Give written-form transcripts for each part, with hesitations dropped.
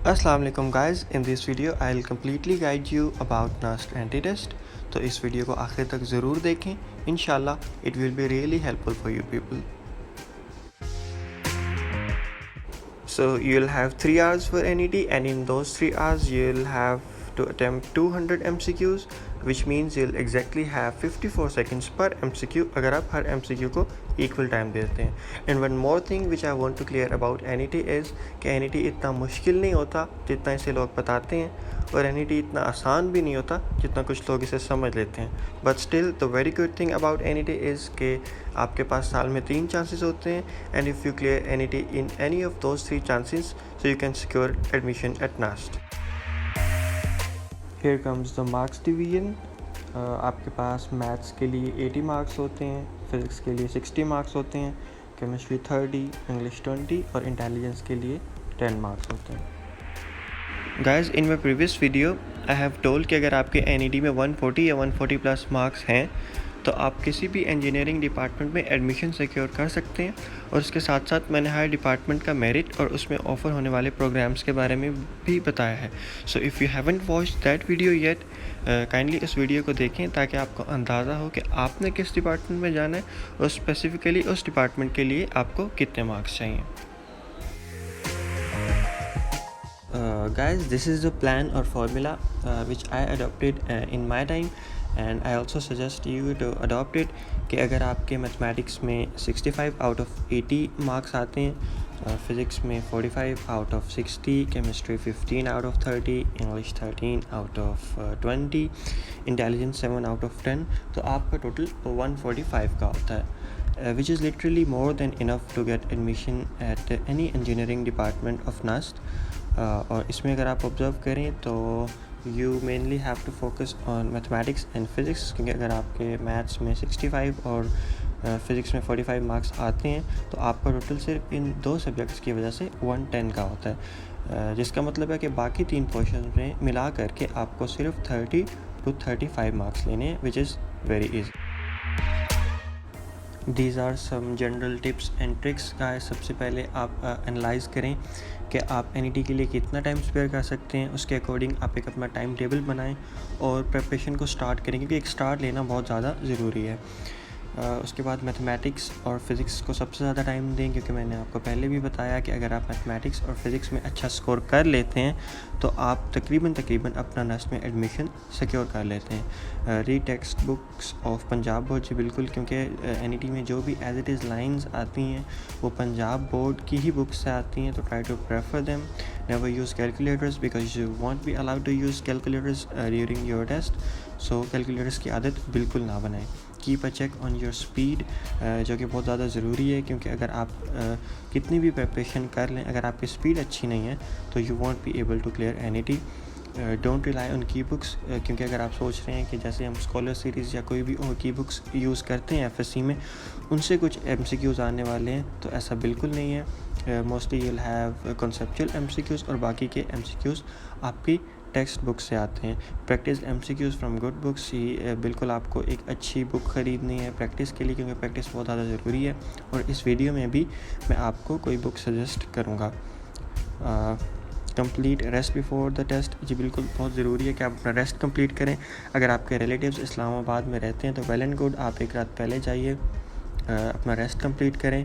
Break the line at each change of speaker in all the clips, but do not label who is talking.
Assalamu alaikum guys, in this video I'll completely guide you about NAST anti-test. तो इस video को आखिर तक ज़रूर देखें, इंशाल्लाह it will be really helpful for you people. So you'll have 3 hours for NET and in those 3 hours you'll have to attempt 200 MCQs, which means you'll exactly have 54 seconds per MCQ अगर आप हर MCQ को equal time देते हैं. And one more thing which I want to clear about NET is कि NET इतना मुश्किल नहीं होता जितना इसे लोग बताते हैं और NET इतना आसान भी नहीं होता जितना कुछ लोग इसे समझ लेते हैं. But still the very good thing about NET is कि आपके पास साल में 3 chances होते हैं and if you clear NET in any of those 3 chances, so you can secure admission at NAST. Here comes the marks division. आपके पास maths के लिए 80 marks होते हैं, फिज़िक्स के लिए 60 मार्क्स होते हैं, केमिस्ट्री 30, इंग्लिश 20 और इंटेलिजेंस के लिए 10 मार्क्स होते हैं. Guys, in my previous video I have told कि अगर आपके NET में 140 या 140 प्लस मार्क्स हैं तो आप किसी भी इंजीनियरिंग डिपार्टमेंट में एडमिशन सिक्योर कर सकते हैं और उसके साथ साथ मैंने हर डिपार्टमेंट का मेरिट और उसमें ऑफ़र होने वाले प्रोग्राम्स के बारे में भी बताया है. So if you haven't watched that video yet, kindly इस वीडियो को देखें ताकि आपको अंदाज़ा हो कि आपने किस डिपार्टमेंट में जाना है और स्पेसिफ़िकली उस डिपार्टमेंट के लिए आपको कितने मार्क्स चाहिए. Guys, this is the plan or formula which I adopted in my time and I also suggest you to adopt it कि अगर आपके मैथमेटिक्स में 65 आउट ऑफ 80 मार्क्स आते हैं, फिज़िक्स में 45 out of 60, chemistry 15 out of 30, English 13 out of 20, intelligence 7 out of 10, तो आपका total 145 का होता है, which is literally more than enough to get admission at any engineering department of NAST. और इसमें अगर आप ऑब्ज़र्व करें तो you mainly have to focus on mathematics and physics, क्योंकि अगर आपके मैथ्स में 65 और फिज़िक्स में 45 मार्क्स आते हैं तो आपका टोटल सिर्फ इन 2 सब्जेक्ट्स की वजह से 110 का होता है, जिसका मतलब है कि बाकी 3 पोर्शन में मिला करके आपको सिर्फ 30 to 35 मार्क्स लेने हैं, which is very easy. These are some general tips and tricks guys. सबसे पहले आप एनालाइज करें कि आप NET के लिए कितना टाइम स्पेयर कर सकते हैं, उसके अकॉर्डिंग आप एक अपना टाइम टेबल बनाएं और प्रिपरेशन को स्टार्ट करें, क्योंकि एक स्टार्ट लेना बहुत ज़्यादा ज़रूरी है. उसके बाद मैथमेटिक्स और फिज़िक्स को सबसे ज़्यादा टाइम दें, क्योंकि मैंने आपको पहले भी बताया कि अगर आप मैथमेटिक्स और फिज़िक्स में अच्छा स्कोर कर लेते हैं तो आप तकरीबन अपना NAST में एडमिशन सिक्योर कर लेते हैं. Read text books of Punjab board जी बिल्कुल, क्योंकि NET में जो भी एज इट इज़ लाइंस आती हैं वो पंजाब बोर्ड की ही बुक्स से आती हैं, तो try to prefer them. Never use calculators because you won't be allowed to use calculators during your test, so calculators की आदत बिल्कुल ना बनाएं. Keep a check on your speed, जो कि बहुत ज़्यादा ज़रूरी है, क्योंकि अगर आप कितनी भी प्रिपरेशन कर लें, अगर आपकी स्पीड अच्छी नहीं है तो you won't be able to clear NET. Don't rely on key books, क्योंकि अगर आप सोच रहे हैं कि जैसे हम स्कॉलर सीरीज़ या कोई भी और की बुक्स यूज़ करते हैं FSC में, उनसे कुछ MCQs आने वाले हैं, तो ऐसा बिल्कुल नहीं है. Mostly you'll have conceptual MCQs और बाकी के MCQs आपकी टेक्स्ट बुक से आते हैं. Practice MCQs from good books ही बिल्कुल आपको एक अच्छी बुक ख़रीदनी है प्रैक्टिस के लिए, क्योंकि प्रैक्टिस बहुत ज़्यादा ज़रूरी है. और इस वीडियो में भी मैं आपको कोई बुक सजेस्ट करूँगा. Complete rest before the test जी बिल्कुल बहुत ज़रूरी है कि आप अपना रेस्ट कंप्लीट करें. अगर आपके रिलेटिव्स इस्लामाबाद में रहते हैं तो वेल एंड गुड, आप एक रात पहले जाइए, अपना रेस्ट कंप्लीट करें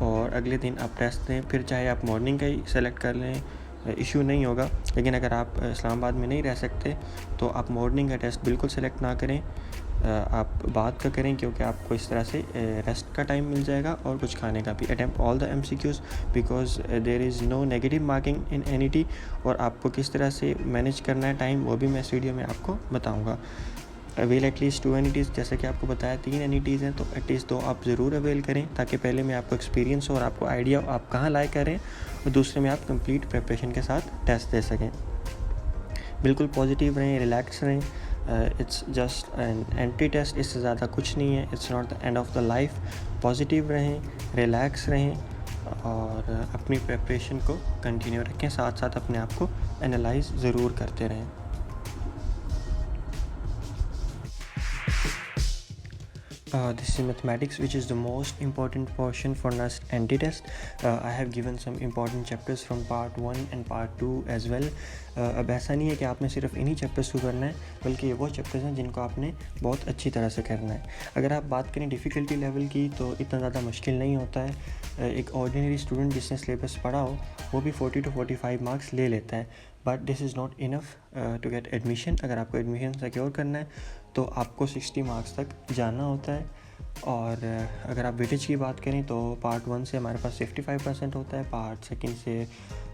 और अगले दिन आप टेस्ट दें. फिर चाहे आप मॉर्निंग का ही सेलेक्ट कर लें, इशू नहीं होगा. लेकिन अगर आप इस्लामाबाद में नहीं रह सकते तो आप मॉर्निंग का टेस्ट बिल्कुल सेलेक्ट ना करें, आप बात का करें, क्योंकि आपको इस तरह से रेस्ट का टाइम मिल जाएगा और कुछ खाने का भी. Attempt all the MCQs because there is no negative marking in NET, और आपको किस तरह से मैनेज करना है टाइम वो भी मैं इस वीडियो में आपको बताऊँगा. अवेल एटलीस्ट 2 NETs, जैसे कि आपको बताया 3 NETs हैं, तो एटलीस्ट 2 आप ज़रूर अवेल करें, ताकि पहले में आपको एक्सपीरियंस हो और आपको आइडिया हो आप कहाँ लाइक करें, और दूसरे में आप कंप्लीट प्रिपरेशन के साथ टेस्ट दे सकें. बिल्कुल पॉजिटिव रहें, रिलैक्स रहें. It's just an entry test, इससे ज़्यादा कुछ नहीं है. It's not the end of the life. Positive रहें, रिलैक्स रहें और अपनी प्रिपरेशन को कंटिन्यू रखें, साथ साथ अपने आप को एनालाइज ज़रूर करते रहें. This is mathematics, which is the most important portion for NUST NT test. I have given some important chapters from part 1 and part 2 as well. अब ऐसा नहीं है कि आपने सिर्फ इन्हीं चैप्टर्स को करना है, बल्कि ये वो चैप्टर्स हैं जिनको आपने बहुत अच्छी तरह से करना है. अगर आप बात करें डिफ़िकल्टी लेवल की, तो इतना ज़्यादा मुश्किल नहीं होता है. एक ऑर्डिनरी स्टूडेंट जिसने सिलेबस पढ़ा हो वो भी 40 to 45 मार्क्स ले लेता है. But this is not enough to get admission. अगर आपको एडमिशन सिक्योर करना है तो आपको 60 मार्क्स तक जाना होता है. और अगर आप वेटेज की बात करें तो पार्ट 1 से हमारे पास 55% होता है, पार्ट 2 से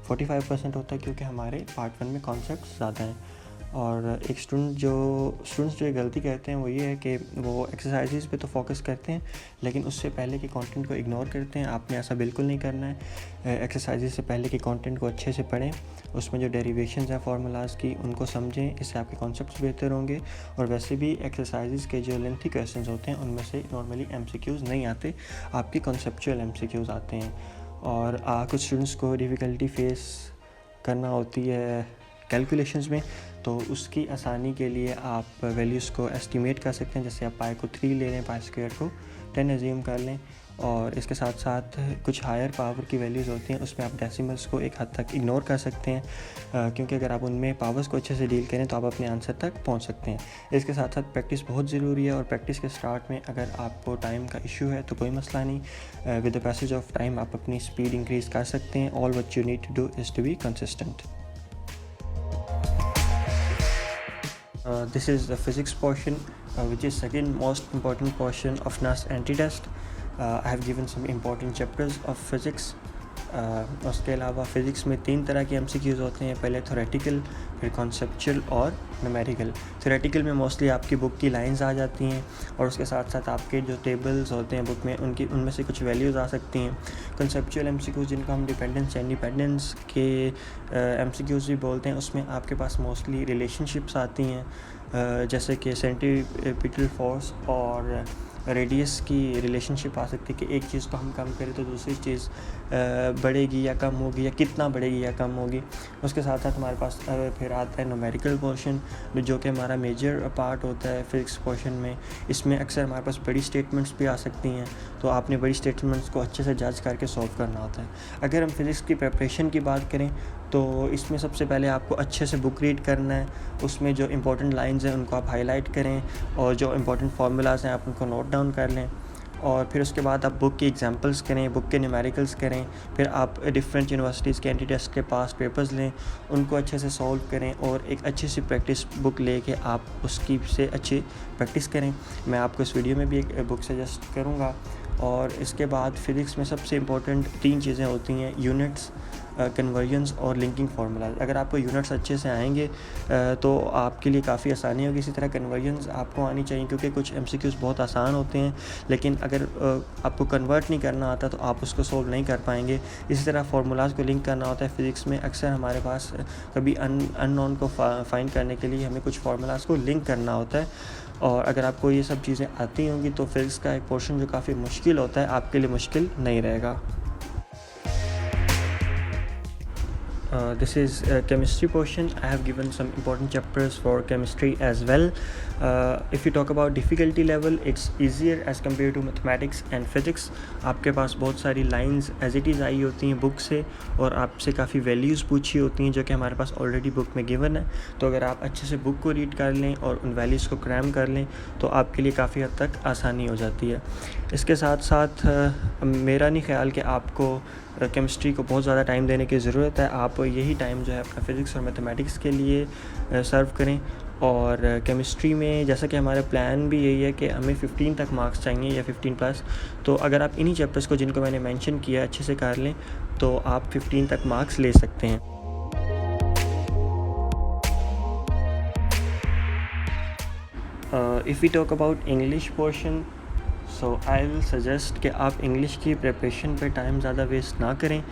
45% होता है, क्योंकि हमारे पार्ट 1 में कॉन्सेप्ट ज़्यादा हैं. और एक स्टूडेंट्स जो ये गलती करते हैं वो ये है कि वो एक्सरसाइजेज पे तो फोकस करते हैं, लेकिन उससे पहले के कंटेंट को इग्नोर करते हैं. आपने ऐसा बिल्कुल नहीं करना है. एक्सरसाइजेज से पहले के कंटेंट को अच्छे से पढ़ें, उसमें जो डेरिवेशंस हैं फार्मूलाज की उनको समझें, इससे आपके कॉन्सेप्ट्स बेहतर होंगे. और वैसे भी एक्सरसाइजेज के जो लेंथी क्वेश्चंस होते हैं उनमें से नॉर्मली MCQs नहीं आते, आपके कॉन्सेप्चुअल MCQs आते हैं. और कुछ स्टूडेंट्स को डिफ़िकल्टी फेस करना होती है कैलकुलेशंस में, तो उसकी आसानी के लिए आप वैल्यूज़ को एस्टिमेट कर सकते हैं. जैसे आप पाई को 3 ले लें, पाई स्क्वायर को 10 एज्यूम कर लें. और इसके साथ साथ कुछ हायर पावर की वैल्यूज़ होती हैं, उसमें आप डेसिमल्स को एक हद तक इग्नोर कर सकते हैं, क्योंकि अगर आप उनमें पावर्स को अच्छे से डील करें तो आप अपने आंसर तक पहुंच सकते हैं. इसके साथ साथ प्रैक्टिस बहुत ज़रूरी है. और प्रैक्टिस के स्टार्ट में अगर आपको टाइम का इशू है तो कोई मसला नहीं, with the passage of time आप अपनी स्पीड इंक्रीज़ कर सकते हैं. All what you need to do is to be consistent. This is the physics portion, which is second most important portion of NUST NT test. I have given some important chapters of physics. उसके अलावा physics में 3 तरह के MCQs होते हैं. पहले theoretical, फिर conceptual और न्यूमेरिकल. थ्योरेटिकल में मोस्टली आपकी बुक की लाइंस आ जाती हैं, और उसके साथ साथ आपके जो टेबल्स होते हैं बुक में उनमें से कुछ वैल्यूज़ आ सकती हैं. कॉन्सेप्चुअल MCQs जिनको हम डिपेंडेंस या इंडिपेंडेंस के MCQs भी बोलते हैं, उसमें आपके पास मोस्टली रिलेशनशिप्स आती हैं, जैसे कि सेंट्रीपिटल फोर्स और रेडियस की रिलेशनशिप आ सकती है कि एक चीज़ को हम कम करें तो दूसरी चीज़ बढ़ेगी या कम होगी, या कितना बढ़ेगी या कम होगी. उसके साथ साथ हमारे पास फिर आता है न्यूमेरिकल पोर्शन, जो कि हमारा मेजर पार्ट होता है फिजिक्स पोर्शन में. इसमें अक्सर हमारे पास बड़ी स्टेटमेंट्स भी आ सकती हैं, तो आपने बड़ी स्टेटमेंट्स को अच्छे से जज करके सॉल्व करना होता है. अगर हम फिज़िक्स की प्रिपरेशन की बात करें तो इसमें सबसे पहले आपको अच्छे से बुक रीड करना है. उसमें जो इंपॉर्टेंट लाइंस हैं उनको आप हाईलाइट करें, और जो इंपॉर्टेंट फार्मूलाज हैं आप उनको नोट डाउन कर लें. और फिर उसके बाद आप बुक के एग्जांपल्स करें, बुक के न्यूमेरिकल्स करें. फिर आप डिफरेंट यूनिवर्सिटीज़ के एंटी टेस्ट के पास पेपर्स लें, उनको अच्छे से सॉल्व करें, और एक अच्छी सी प्रैक्टिस बुक लेके आप उसकी से अच्छी प्रैक्टिस करें. मैं आपको इस वीडियो में भी एक बुक सजेस्ट करूँगा. और इसके बाद फ़िज़िक्स में सबसे इम्पोर्टेंट 3 चीज़ें होती हैं: यूनिट्स, कन्वर्जन्स और लिंकिंग फार्मूलाज. अगर आपको यूनिट्स अच्छे से आएंगे तो आपके लिए काफ़ी आसानी होगी. इसी तरह कन्वर्जन्स आपको आनी चाहिए, क्योंकि कुछ MCQs बहुत आसान होते हैं, लेकिन अगर आपको कन्वर्ट नहीं करना आता तो आप उसको सोल्व नहीं कर पाएंगे. इसी तरह फार्मूलाज को लिंक करना होता है. फ़िज़िक्स में अक्सर हमारे पास कभी अननोन को फाइंड करने के लिए हमें कुछ फार्मूलाज को लिंक करना होता है. और अगर आपको ये सब चीज़ें आती होंगी तो फिज़िक्स का एक पोर्शन जो काफ़ी मुश्किल होता है आपके लिए मुश्किल नहीं रहेगा. This is chemistry portion. I have given some important chapters for chemistry as well. If you talk about difficulty level, it's easier as compared to mathematics and physics. आपके पास बहुत सारी lines as it is आई होती हैं book से, और आपसे काफ़ी values पूछी होती हैं जो कि हमारे पास ऑलरेडी बुक में गिवन है. तो अगर आप अच्छे से बुक को रीड कर लें और उन वैल्यूज़ को क्रैम कर लें तो आपके लिए काफ़ी हद तक आसानी हो जाती है. इसके साथ साथ मेरा नहीं ख्याल कि आपको केमिस्ट्री को बहुत ज़्यादा टाइम देने की ज़रूरत है. आप यही टाइम जो है अपना फ़िज़िक्स और मैथमेटिक्स के लिए सर्व करें. और केमिस्ट्री में जैसा कि हमारा प्लान भी यही है कि हमें 15 तक मार्क्स चाहिए, या 15+. तो अगर आप इन्हीं चैप्टर्स को जिनको मैंने मेंशन किया अच्छे से कर लें तो आप 15 तक मार्क्स ले सकते हैं. If we talk about English portion, so I will suggest कि आप इंग्लिश की प्रिपरेशन पे टाइम ज़्यादा वेस्ट ना करें,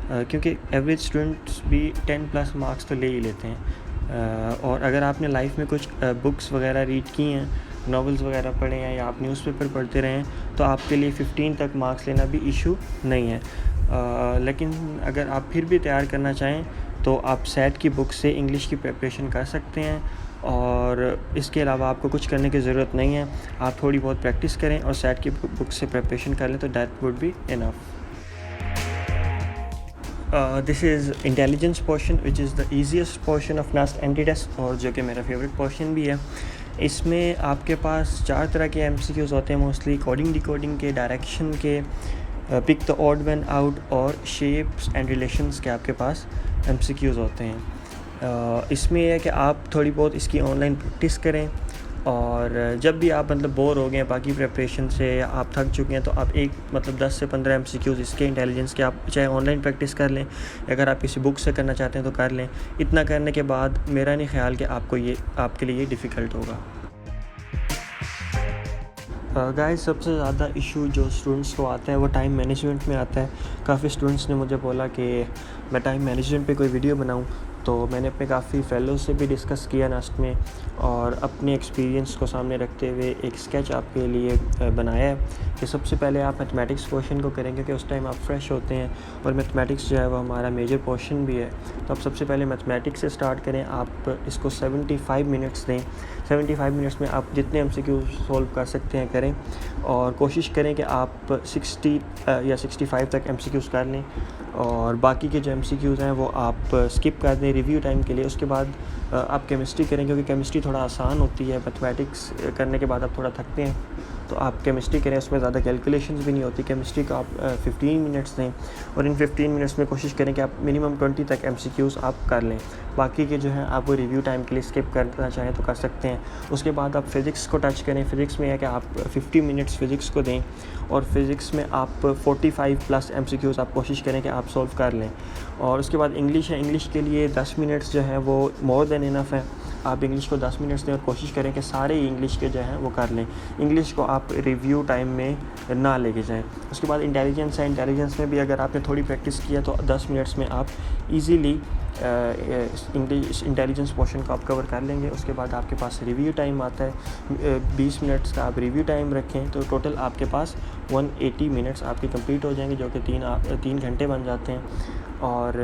क्योंकि एवरेज स्टूडेंट्स भी 10+ मार्क्स तो ले ही लेते हैं. और अगर आपने लाइफ में कुछ बुक्स वगैरह रीड की हैं, नॉवेल्स वगैरह पढ़े हैं, या आप न्यूज़पेपर पढ़ते रहें, तो आपके लिए 15 तक मार्क्स लेना भी इशू नहीं है. लेकिन अगर आप फिर भी तैयार करना चाहें तो आप सेट की बुक से इंग्लिश की प्रिपरेशन कर सकते हैं. और इसके अलावा आपको कुछ करने की ज़रूरत नहीं है। आप थोड़ी बहुत प्रैक्टिस करें और सेट की बुक से प्रिपरेशन कर लें तो that would be enough. This is intelligence portion which is the easiest portion of NUST entry test, और जो कि मेरा फेवरेट पोर्शन भी है। इसमें आपके पास 4 तरह के MCQs होते हैं मोस्टली, कोडिंग डिकोडिंग के, डायरेक्शन के, pick the odd one out और शेप्स एंड रिलेशंस के आपके पास MCQs होते हैं। इसमें यह है कि आप थोड़ी बहुत इसकी ऑनलाइन प्रैक्टिस करें, और जब भी आप मतलब बोर हो गए हैं बाकी प्रिपरेशन से या आप थक चुके हैं तो आप एक मतलब 10 से 15 MCQs इसके इंटेलिजेंस के आप चाहे ऑनलाइन प्रैक्टिस कर लें, अगर आप किसी बुक से करना चाहते हैं तो कर लें। इतना करने के बाद मेरा नहीं ख्याल कि आपके लिए ये डिफ़िकल्ट होगा। गाइस, सबसे ज़्यादा इशू जो स्टूडेंट्स को आता है वो टाइम मैनेजमेंट में आता है। काफ़ी स्टूडेंट्स ने मुझे बोला कि मैं टाइम मैनेजमेंट पे कोई वीडियो बनाऊं, तो मैंने अपने काफ़ी फेलोज से भी डिस्कस किया नास्ट में, और अपने एक्सपीरियंस को सामने रखते हुए एक स्केच आपके लिए बनाया है कि सबसे पहले आप मैथमेटिक्स पोर्शन को करें, क्योंकि उस टाइम आप फ्रेश होते हैं और मैथमेटिक्स जो है वो हमारा मेजर पोर्शन भी है। तो आप सबसे पहले मैथमेटिक्स से स्टार्ट करें। आप इसको 75 मिनट्स दें। 75 मिनट्स में आप जितने MCQ सॉल्व कर सकते हैं करें, और कोशिश करें कि आप 60 या 65 तक MCQs कर लें, और बाकी के जो MCQs हैं वो आप स्किप कर दें रिव्यू टाइम के लिए। उसके बाद आप केमिस्ट्री करें, क्योंकि केमिस्ट्री थोड़ा आसान होती है। मैथमेटिक्स करने के बाद आप थोड़ा थकते हैं, तो आप केमिस्ट्री करें, उसमें ज़्यादा कैलकुलेशंस भी नहीं होती। केमिस्ट्री का आप 15 मिनट्स दें, और इन 15 मिनट्स में कोशिश करें कि आप मिनिमम 20 तक MCQs आप कर लें। बाकी के जो है आप वो रिव्यू टाइम के लिए स्किप करना चाहें तो कर सकते हैं। उसके बाद आप फ़िज़िक्स को टच करें। फ़िज़िक्स में है कि आप 50 मिनट्स फ़िज़िक्स को दें, और फ़िज़िक्स में आप 45 प्लस MCQs आप कोशिश करें कि आप सॉल्व कर लें। और उसके बाद इंग्लिश है। इंग्लिश के लिए 10 मिनट्स जो है वो मोर देन इनफ है। आप इंग्लिश को 10 मिनट्स दें और कोशिश करें कि सारे इंग्लिश के जो हैं वो कर लें। इंग्लिश को आप रिव्यू टाइम में ना लेके जाएं। उसके बाद इंटेलिजेंस है। इंटेलिजेंस में भी अगर आपने थोड़ी प्रैक्टिस किया तो 10 मिनट्स में आप इजीली इंग्लिश इंटेलिजेंस पोर्शन को आप कवर कर लेंगे। उसके बाद आपके पास रिव्यू टाइम आता है 20 मिनट्स का। आप रिव्यू टाइम रखें तो टोटल आपके पास 180 मिनट्स आपके कंप्लीट हो जाएंगे, जो कि 3 घंटे बन जाते हैं। और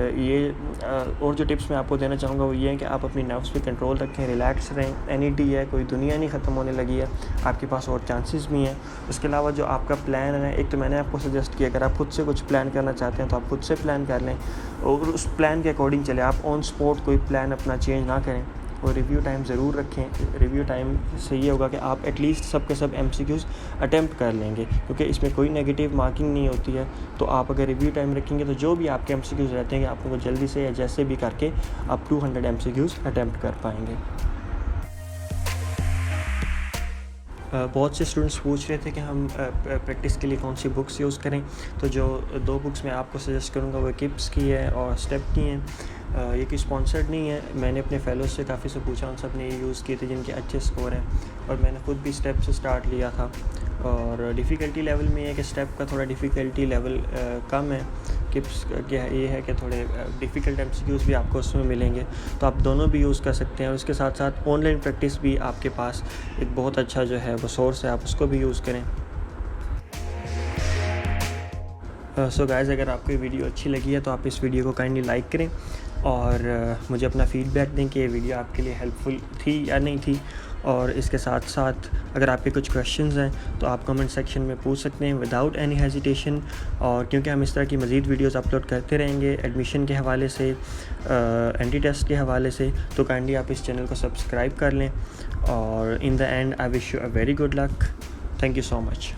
और जो टिप्स मैं आपको देना चाहूँगा वो ये है कि आप अपनी नर्व्स पे कंट्रोल रखें, रिलैक्स रहें। NET है, कोई दुनिया नहीं ख़त्म होने लगी है, आपके पास और चांसेस भी हैं। उसके अलावा जो आपका प्लान है, एक तो मैंने आपको सजेस्ट किया, अगर आप खुद से कुछ प्लान करना चाहते हैं तो आप खुद से प्लान कर लें और उस प्लान के अकॉर्डिंग चलें। आप ऑन स्पॉट कोई प्लान अपना चेंज ना करें, और रिव्यू टाइम ज़रूर रखें। रिव्यू टाइम से ये होगा कि आप एटलीस्ट सब के सब MCQs अटैम्प्ट कर लेंगे, क्योंकि इसमें कोई नेगेटिव मार्किंग नहीं होती है। तो आप अगर रिव्यू टाइम रखेंगे तो जो भी आपके MCQs रहते हैं आप उनको जल्दी से या जैसे भी करके आप 200 MCQs अटैम्प्ट कर पाएंगे। बहुत से स्टूडेंट्स पूछ रहे थे कि हम प्रैक्टिस के लिए कौन सी बुक्स यूज़ करें। तो जो 2 बुक्स मैं आपको सजेस्ट करूँगा वो किप्स की है और स्टेप की हैं। ये कोई स्पॉन्सर्ड नहीं है, मैंने अपने फेलोज से काफ़ी से पूछा, उन सब ने ये यूज़ किए थे जिनके अच्छे स्कोर हैं, और मैंने खुद भी स्टेप से स्टार्ट लिया था। और डिफ़िकल्टी लेवल में ये कि स्टेप का थोड़ा डिफ़िकल्टी लेवल कम है। किप्स क्या ये है कि थोड़े डिफ़िकल्ट MCQs भी आपको उसमें मिलेंगे, तो आप दोनों भी यूज़ कर सकते हैं। और उसके साथ साथ ऑनलाइन प्रैक्टिस भी आपके पास एक बहुत अच्छा जो है वो सोर्स है, आप उसको भी यूज़ करें। सो गाइस, अगर आपको ये वीडियो अच्छी लगी है तो आप इस वीडियो को काइंडली लाइक करें, और मुझे अपना फ़ीडबैक दें कि ये वीडियो आपके लिए हेल्पफुल थी या नहीं थी। और इसके साथ साथ अगर आपके कुछ क्वेश्चंस हैं तो आप कमेंट सेक्शन में पूछ सकते हैं विदाउट एनी हेजिटेशन। और क्योंकि हम इस तरह की मज़ीद वीडियोस अपलोड करते रहेंगे एडमिशन के हवाले से, एंटी टेस्ट के हवाले से, तो काइंडली आप इस चैनल को सब्सक्राइब कर लें। और in the and I wish you a very good luck. Thank you so much.